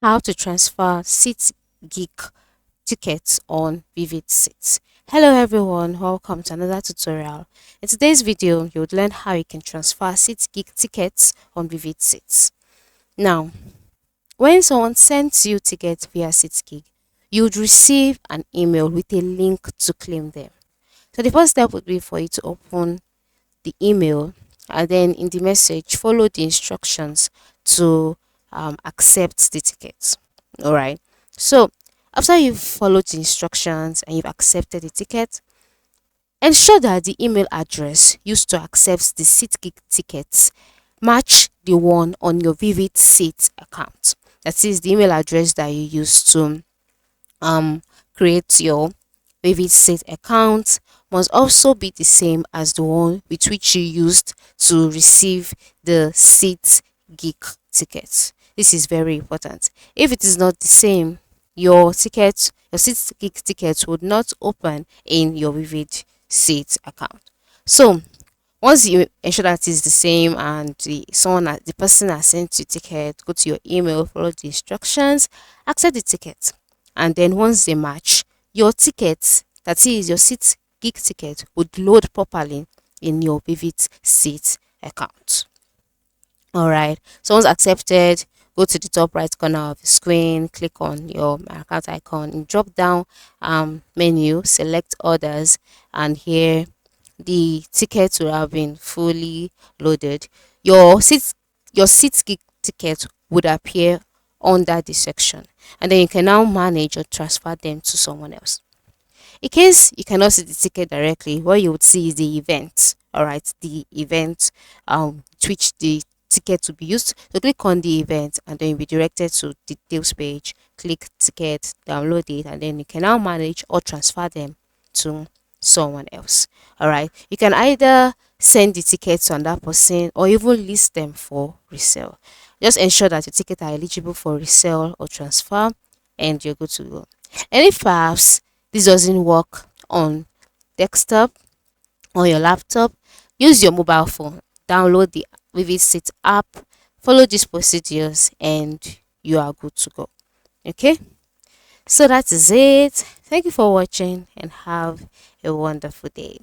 How to transfer SeatGeek tickets on Vivid Seats. Hello everyone, welcome to another tutorial. In today's video, you would learn how you can transfer SeatGeek tickets on Vivid Seats. Now, when someone sends you tickets via SeatGeek, you would receive an email with a link to claim them. So the first step would be for you to open the email, and then in the message follow the instructions to accept the ticket. All right, so after you've followed the instructions and you've accepted the ticket, ensure that the email address used to accept the SeatGeek tickets match the one on your Vivid Seat account. That is the email address that you use to um create your Vivid Seat account must also be the same as the one with which you used to receive the Seat Geek tickets. This is very important. If it is not the same, your Seat Geek ticket would not open in your Vivid Seat account. So once you ensure that it's the same and the person has sent you ticket, go to your email, follow the instructions, accept the ticket, and then once they match, your ticket, that is your Seat Geek ticket, would load properly in your Vivid Seat account. All right. So once accepted, go to the top right corner of the screen, click on your My account icon, in drop down menu, select others, and here the tickets will have been fully loaded. Your seat ticket would appear under this section, and then you can now manage or transfer them to someone else. In case you cannot see the ticket directly, what you would see is the event. All right, the event to which the ticket to be used. So click on the event and then you'll be directed to details page. Click ticket, download it, and then you can now manage or transfer them to someone else. All right, you can either send the ticket to another person or even list them for resale. Just ensure that your tickets are eligible for resale or transfer, and you're good to go. And if perhaps this doesn't work on desktop or your laptop, use your mobile phone. Download the Vivid Seat app, follow these procedures, and you are good to go. Okay, so that is it. Thank you for watching and have a wonderful day.